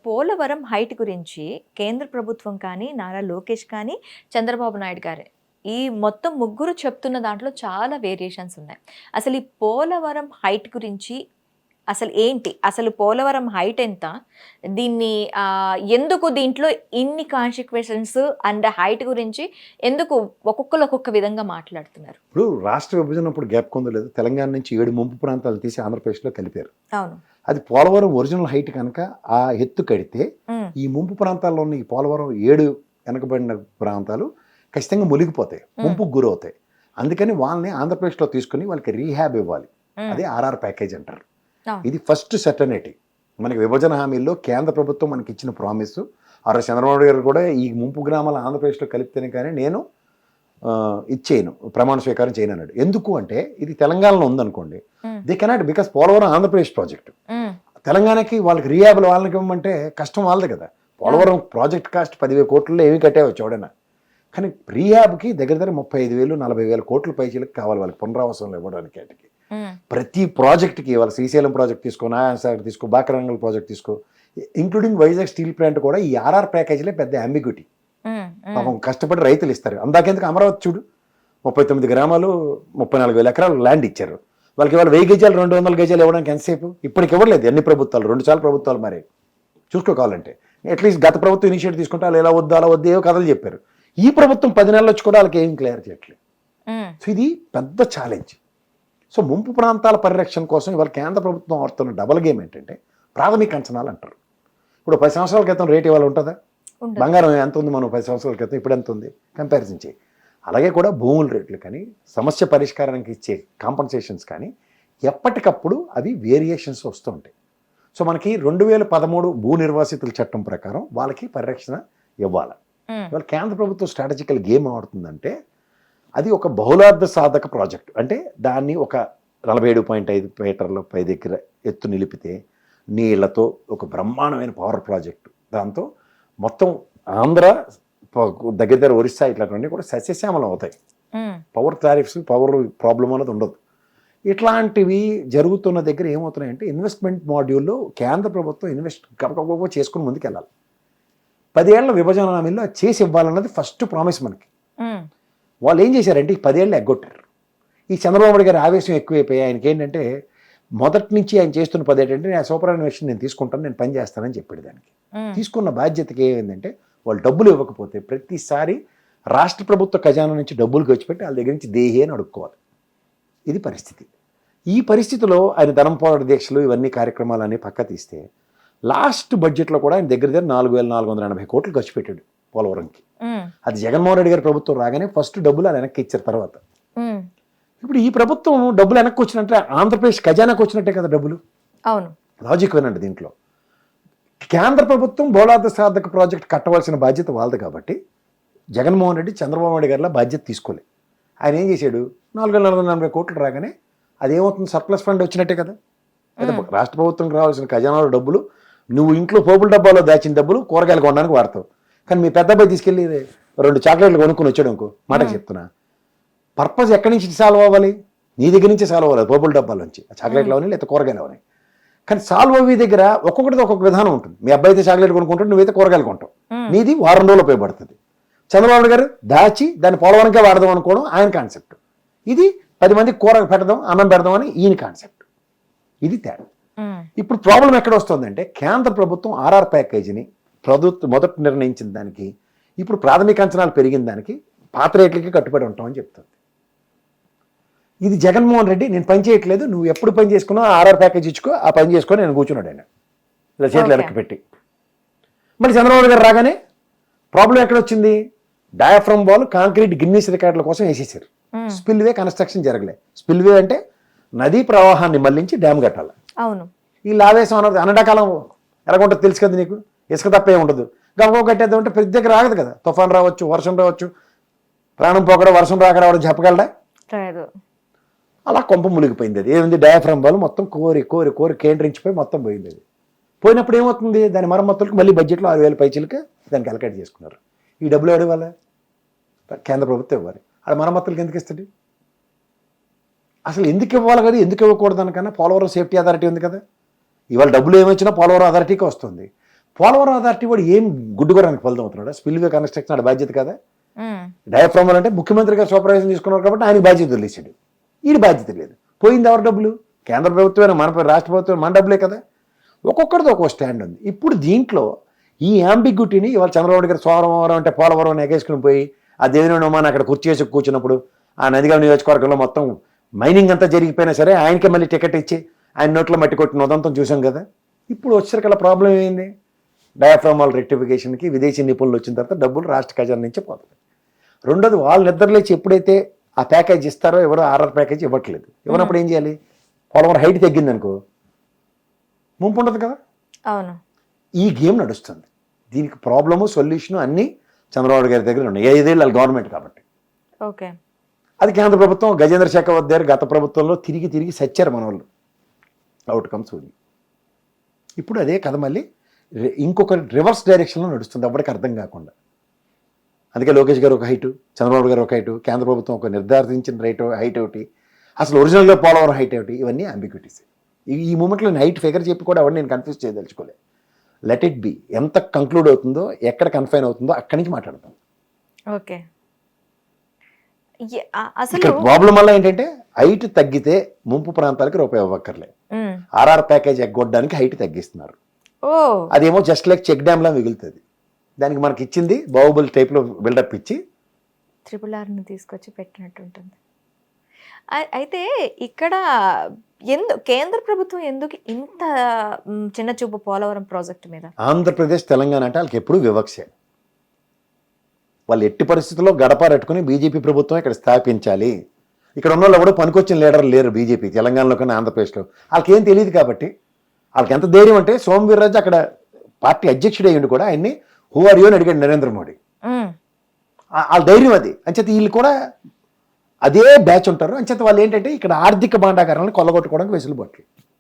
Polavaram height గురించి కేంద్ర ప్రభుత్వం కానీ, నారా లోకేష్ కానీ, చంద్రబాబు నాయుడు గారు ఈ మొత్తం ముగ్గురు చెప్తున్న దాంట్లో చాలా వేరియేషన్స్ ఉన్నాయి. అసలు ఈ పోలవరం హైట్ గురించి అసలు ఏంటి? అసలు పోలవరం హైట్ ఎంత? దీన్ని ఎందుకు దీంట్లో ఇన్ని కాన్సిక్వెన్సెస్ అండ్ హైట్ గురించి ఎందుకు ఒక్కొక్కరు ఒక్కొక్క విధంగా మాట్లాడుతున్నారు? ఇప్పుడు రాష్ట్ర విభజన అప్పుడు గ్యాప్ కొందో లేదు, తెలంగాణ నుంచి 7 ముంపు ప్రాంతాలు తీసి ఆంధ్రప్రదేశ్లో కలిపారు. అవును. అది పోలవరం ఒరిజినల్ హైట్ కనుక ఆ ఎత్తు కడితే ఈ ముంపు ప్రాంతాల్లో ఉన్న ఈ పోలవరం 7 వెనకబడిన ప్రాంతాలు ఖచ్చితంగా మునిగిపోతాయి, ముంపుకు గురవుతాయి. అందుకని వాళ్ళని ఆంధ్రప్రదేశ్లో తీసుకుని వాళ్ళకి రీహాబ్ ఇవ్వాలి. అదే ఆర్ఆర్ ప్యాకేజ్ అంటారు. ఇది ఫస్ట్ సర్టనిటీ. మనకి విభజన హామీల్లో కేంద్ర ప్రభుత్వం మనకి ఇచ్చిన ప్రామిస్. ఆ రోజు చంద్రబాబు గారు కూడా ఈ ముంపు గ్రామాలు ఆంధ్రప్రదేశ్లో కలిపితేనే కానీ నేను ఇచ్చేయను, ప్రమాణ స్వీకారం చేయను అన్నాడు. ఎందుకు అంటే ఇది తెలంగాణలో ఉందనుకోండి, they cannot, because Polavaram Andhra Pradesh project. తెలంగాణకి వాళ్ళకి రీహాబ్ వాళ్ళకి ఇవ్వమంటే కష్టం వాళ్ళది కదా. పోలవరం ప్రాజెక్ట్ కాస్ట్ 10,000 కోట్లలో ఏమి కట్టేవచ్చు ఎవడైనా. కానీ రీహాబ్కి దగ్గర 35,000 40,000 కోట్ల పైచీలకు కావాలి వాళ్ళకి పునరావాసంలో ఇవ్వడానికి. వాటికి ప్రతి ప్రాజెక్ట్కి వాళ్ళ శ్రీశైలం ప్రాజెక్ట్ తీసుకో, నారాయణసాగర్ తీసుకో, బాక్రాంగల్ ప్రాజెక్ట్ తీసుకో, ఇంక్లూడింగ్ వైజాగ్ స్టీల్ ప్లాంట్ కూడా ఈ ఆర్ఆర్ ప్యాకేజీలే పెద్ద అంబిగ్యూటీ. పాపం కష్టపడి రైతులు ఇస్తారు. అందాకెందుకు అమరావతి చూడు, 39 గ్రామాలు 34,000 ఎకరాలు ల్యాండ్ ఇచ్చారు వాళ్ళకి. వాళ్ళు 1000 గజాలు 200 గజాలు ఇవ్వడానికి ఎంతసేపు? ఇప్పటికి ఇవ్వలేదు అన్ని ప్రభుత్వాలు, 2 సార్లు ప్రభుత్వాలు మరి చూసుకోవాలంటే. అట్లీస్ట్ గత ప్రభుత్వం ఇనిషియేటివ్ తీసుకుంటే వాళ్ళు ఎలా వద్దు అలా వద్దు ఏవో కథలు చెప్పారు. ఈ ప్రభుత్వం 10 నెలలు వచ్చి కూడా వాళ్ళకి ఏం క్లియర్ చేయట్లేదు. సో ఇది పెద్ద ఛాలెంజ్. సో ముంపు ప్రాంతాల పరిరక్షణ కోసం ఇవాళ కేంద్ర ప్రభుత్వం ఆడుతున్న డబల్ గేమ్ ఏంటంటే ప్రాథమిక అంచనాలు అంటారు. ఇప్పుడు 10 సంవత్సరాల క్రితం రేట్ ఇవాళ ఉంటుందా? బంగారం ఎంత ఉంది మనం 10 సంవత్సరాల క్రితం, ఇప్పుడు ఎంత ఉంది కంపారిజన్ చేయి. అలాగే కూడా భూముల రేట్లు కానీ, సమస్య పరిష్కారానికి ఇచ్చే కాంపన్సేషన్స్ కానీ ఎప్పటికప్పుడు అవి వేరియేషన్స్ వస్తూ ఉంటాయి. సో మనకి 2013 భూ నిర్వాసితుల చట్టం ప్రకారం వాళ్ళకి పరిరక్షణ ఇవ్వాలి. ఇవాళ కేంద్ర ప్రభుత్వం స్ట్రాటజికల్ గేమ్ ఆడుతుందంటే అది ఒక బహుళార్థ సాధక ప్రాజెక్ట్. అంటే దాన్ని ఒక 47.5 మీటర్ల పై దగ్గర ఎత్తు నిలిపితే నీళ్లతో ఒక బ్రహ్మాండమైన పవర్ ప్రాజెక్టు. దాంతో మొత్తం ఆంధ్ర దగ్గర ఒరిస్సా ఇట్లాంటివన్నీ కూడా సస్యశ్యామలం అవుతాయి. పవర్ టారిఫ్స్, పవర్ ప్రాబ్లం అనేది ఉండదు. ఇట్లాంటివి జరుగుతున్న దగ్గర ఏమవుతున్నాయంటే ఇన్వెస్ట్మెంట్ మాడ్యూల్లో కేంద్ర ప్రభుత్వం ఇన్వెస్ట్ గబగబ చేసుకుని ముందుకు వెళ్ళాలి. 10 ఏళ్ల విభజన హామీల్లో చేసి ఇవ్వాలన్నది ఫస్ట్ ప్రామిస్ మనకి. వాళ్ళు ఏం చేశారంటే ఈ 10 ఏళ్ళు ఎగ్గొట్టారు. ఈ చంద్రబాబు నాయుడు గారి ఆవేశం ఎక్కువైపోయి ఆయనకి ఏంటంటే మొదటి నుంచి ఆయన చేస్తున్న పది ఏంటంటే నేను సూపర్ ఇన్వెస్షన్ నేను తీసుకుంటాను, నేను పని చేస్తానని చెప్పాడు. దానికి తీసుకున్న బాధ్యతకి ఏమైందంటే వాళ్ళు డబ్బులు ఇవ్వకపోతే ప్రతిసారి రాష్ట్ర ప్రభుత్వ ఖజానా నుంచి డబ్బులు ఖర్చుపెట్టి వాళ్ళ దగ్గర నుంచి దేహి అని అడుక్కోవాలి. ఇది పరిస్థితి. ఈ పరిస్థితిలో ఆయన ధనం పోరాట దీక్షలు ఇవన్నీ కార్యక్రమాలన్నీ పక్క తీస్తే లాస్ట్ బడ్జెట్లో కూడా ఆయన దగ్గర 4,480 కోట్లు ఖర్చు పెట్టాడు పోలవరంకి. అది జగన్మోహన్ రెడ్డి గారి ప్రభుత్వం రాగానే ఫస్ట్ డబ్బులు ఆయన వెనక్కి ఇచ్చారు. తర్వాత ఇప్పుడు ఈ ప్రభుత్వం డబ్బులు వెనక్కి వచ్చినట్టే ఆంధ్రప్రదేశ్ ఖజానాకు వచ్చినట్టే కదా డబ్బులు. అవును, లాజిక్ వినండి. దీంట్లో కేంద్ర ప్రభుత్వం బహుళార్థ సాధక ప్రాజెక్ట్ కట్టవలసిన బాధ్యత వాళ్ళది కాబట్టి జగన్మోహన్ రెడ్డి చంద్రబాబు నాయుడు గారిలా బాధ్యత తీసుకోలే. ఆయన ఏం చేశాడు, 4,480 కోట్లు రాగానే అదేమవుతుంది, సర్ప్లస్ ఫండ్ వచ్చినట్టే కదా. రాష్ట్ర ప్రభుత్వంకి రావాల్సిన ఖజానాలో డబ్బులు నువ్వు ఇంట్లో పోపుల డబ్బాలో దాచిన డబ్బులు కూరగాయలు కొనడానికి వాడతావు. కానీ మీ పెద్ద అబ్బాయి తీసుకెళ్ళి 2 చాక్లెట్లు కొనుక్కొని వచ్చాడు అనుకో, మాటకు చెప్తున్నా, పర్పస్ ఎక్కడి నుంచి సాల్వ్ అవ్వాలి? నీ దగ్గర నుంచి సాల్వ్ అవ్వాలి, పోపుల డబ్బాల నుంచి, చాక్లెట్లు అవని లేదా కూరగాయలు అవని. కానీ సాల్వ్ అవ్వే దగ్గర ఒక్కొక్కటితో ఒక్కొక్క విధానం ఉంటుంది. మీ అబ్బాయి అయితే చాక్లెట్ కొనుక్కుంటాడు, నువ్వైతే కూరగాయలు కొంటావు. నీది వారం రోజులు ఉపయోగపడుతుంది. చంద్రబాబు గారు దాచి దాన్ని పోలవరంకే వాడదాం అనుకోవడం ఆయన కాన్సెప్ట్. ఇది 10 మందికి కూర పెడదాం, అన్నం పెడదాం అని ఈయన కాన్సెప్ట్. ఇది తేడా. ఇప్పుడు ప్రాబ్లం ఎక్కడ వస్తుందంటే కేంద్ర ప్రభుత్వం ఆర్ఆర్ ప్యాకేజీని ప్రభుత్వం మొదట నిర్ణయించిన దానికి ఇప్పుడు ప్రాథమిక అంచనాలు పెరిగిన దానికి పాత రేట్లకి కట్టుబడి ఉంటామని చెప్తుంది. ఇది జగన్మోహన్ రెడ్డి నేను పని చేయట్లేదు, నువ్వు ఎప్పుడు పని చేసుకున్నావు ఆర్ఆర్ ప్యాకేజ్ ఇచ్చుకో, ఆ పని చేసుకొని నేను కూర్చున్నాడు ఆయన ఇలా చేతులు వెనక్కి పెట్టి. మళ్ళీ చంద్రబాబు గారు రాగానే ప్రాబ్లం ఎక్కడ వచ్చింది, డయాఫ్రమ్ వాల్ కాంక్రీట్ గిన్నీస్ రికార్డుల కోసం వేసేసారు. స్పిల్వే కన్స్ట్రక్షన్ జరగలే. స్పిల్వే అంటే నదీ ప్రవాహాన్ని మళ్లించి డ్యామ్ కట్టాలి. అవును, ఈ లావేశం అన్నది అనడాకాలం ఎలాగుంటుంది తెలుసు కదా నీకు, ఇసుక తప్పే ఉండదు. గబగబ కట్టేద్దామంటే ప్రతి దగ్గర రాగదు కదా. తుఫాన్ రావచ్చు, వర్షం రావచ్చు, ప్రాణం పోకడ వర్షం రాక రావడం చెప్పగలడా? అలా కొంప మునిగిపోయింది. అది ఏముంది, డయాఫ్రమ్ వాల్ మొత్తం కోరి కోరి కోరి కేంద్రించిపోయి మొత్తం పోయింది. అది పోయినప్పుడు ఏమవుతుంది, దాని మరమ్మతులకు మళ్ళీ బడ్జెట్లో 6,000 పైచీలకి దానికి అలకేట్ చేసుకున్నారు. ఈ డబ్బులు ఎవరు ఇవ్వాలి? కేంద్ర ప్రభుత్వం ఇవ్వాలి. అది మరమ్మతులకు ఎందుకు ఇస్తుంది? అసలు ఎందుకు ఇవ్వాలి కానీ ఎందుకు ఇవ్వకూడదు అనకన్నా పోలవరం సేఫ్టీ అథారిటీ ఉంది కదా. ఇవాళ డబ్బులు ఏమొచ్చినా పోలవరం అథారిటీకి వస్తుంది. పోలవరం అథారిటీ వాడు ఏం గుడ్డుగోరానికి ఫలితం అవుతున్నాడు? స్పిల్వే కన్స్ట్రక్షన్ ఆడ బాధ్యత కదా. ఉమ్, డయాఫ్రామ్ అంటే ముఖ్యమంత్రి గారు సూపర్వైజన్ తీసుకున్నారు కాబట్టి ఆయన బాధ్యత వదిలేసాడు. వీడి బాధ్యత లేదు. పోయింది ఎవరి డబ్బులు? కేంద్ర ప్రభుత్వమే, మన రాష్ట్ర ప్రభుత్వం, మన డబ్బులే కదా. ఒక్కొక్కరిది ఒక్కొక్క స్టాండ్ ఉంది. ఇప్పుడు దీంట్లో ఈ యాంబిగ్యూటీని ఇవాళ చంద్రబాబు గారు సోమవారం అంటే పోలవరం ఎగేసుకుని పోయి ఆ దేవినోమాన్ అక్కడ కుర్చీ వేసి కూర్చున్నప్పుడు ఆ నదిగల నియోజకవర్గంలో మొత్తం మైనింగ్ అంతా జరిగిపోయినా సరే ఆయనకే మళ్ళీ టికెట్ ఇచ్చి ఆయన నోట్లో మట్టి కొట్టిన ఉదంతం చూసాం కదా. ఇప్పుడు వచ్చేసరికల్లా ప్రాబ్లం ఏంది? డయాఫ్రామాల్ రెక్టిఫికేషన్కి విదేశీ నిపుణులు వచ్చిన తర్వాత డబ్బులు రాష్ట్ర ఖజానా నుంచి పోతుంది. రెండోది, వాళ్ళు నిద్రలేచి ఎప్పుడైతే ఆ ప్యాకేజ్ ఇస్తారో ఎవరో ఆర్ఆర్ ప్యాకేజ్ ఇవ్వట్లేదు. ఇవ్వనప్పుడు ఏం చేయాలి? పోలవరం హైట్ తగ్గింది అనుకో ముంపు ఉండదు కదా. అవును. ఈ గేమ్ నడుస్తుంది. దీనికి ప్రాబ్లము సొల్యూషను అన్నీ చంద్రబాబు గారి దగ్గర ఉన్నాయి. 5 ఏళ్ళు గవర్నమెంట్ కాబట్టి. ఓకే. అది కేంద్ర ప్రభుత్వం గజేంద్ర శేఖావత్ గారు గత ప్రభుత్వంలో తిరిగి సచ్చారు మన వాళ్ళు. అవుట్కమ్స్ ఉంది. ఇప్పుడు అదే కథ మళ్ళీ ఇంకొక రివర్స్ డైరెక్షన్లో నడుస్తుంది, అప్పటికి అర్థం కాకుండా. అందుకే లోకేష్ గారు ఒక హైటు, చంద్రబాబు గారు ఒక హైటు, కేంద్ర ప్రభుత్వం ఒక నిర్ధారించిన హైట్ ఒకటి, అసలు ఒరిజినల్గా పోలవరం హైట్ ఒకటి, ఇవన్నీ అంబిగ్యూటీస్. ఈ మూమెంట్లో నేను హైట్ ఫిగర్ చెప్పి కూడా అవన్నీ నేను కన్ఫ్యూజ్ చేయదలుచుకోలే. Let it be. ఎంత కంక్లూడ్ అవుతుందో, ఎక్కడ కన్ఫైన్ అవుతుందో అక్కడి నుంచి మాట్లాడతాం. ఓకే. అసలు ఇక్కడ ప్రాబ్లం వల్ల ఏంటంటే హైట్ తగ్గితే ముంపు ప్రాంతాలకు రూపాయి ఇవ్వక్కర్లే. ఆర్ఆర్ ప్యాకేజ్ ఎగ్గొట్టడానికి హైట్ తగ్గిస్తున్నారు. ఓ, అదేమో జస్ట్ లైక్ చెక్ డ్యామ్ లా మిగులుతుంది. దానికి మనకి ఇచ్చింది బాహుబలి టైప్లో బిల్డప్ ఇచ్చి RRRని తీసుకొచ్చి పెట్టినట్టు ఉంటుంది. అయితే ఇక్కడ కేంద్ర ప్రభుత్వం ఎందుకు ఇంత చిన్న చూపు పోలవరం ప్రాజెక్ట్ మీద? ఆంధ్రప్రదేశ్ తెలంగాణ అంటే వాళ్ళకి ఎప్పుడూ వివక్షే. వాళ్ళు ఎట్టి పరిస్థితుల్లో గడపారెట్టుకుని బీజేపీ ప్రభుత్వం ఇక్కడ స్థాపించాలి. ఇక్కడ ఉన్న వాళ్ళు ఎవడో పనికొచ్చిన లీడర్లు లేరు బీజేపీ తెలంగాణలో కానీ ఆంధ్రప్రదేశ్లో. వాళ్ళకి ఏం తెలియదు కాబట్టి వాళ్ళకి ఎంత ధైర్యం అంటే సోమవీర్రాజు అక్కడ పార్టీ అధ్యక్షుడు అయ్యిండు కూడా ఆయన్ని హూ ఆర్ యూ అని అడిగాడు నరేంద్ర మోడీ. వాళ్ళ ధైర్యం అది. అంచేత వీళ్ళు కూడా అదే బ్యాచ్ ఉంటారు. అంచేత వాళ్ళు ఏంటంటే ఇక్కడ ఆర్థిక భాండాగారాలను కొల్లగొట్టుకోవడానికి వెసులుబాట్లు.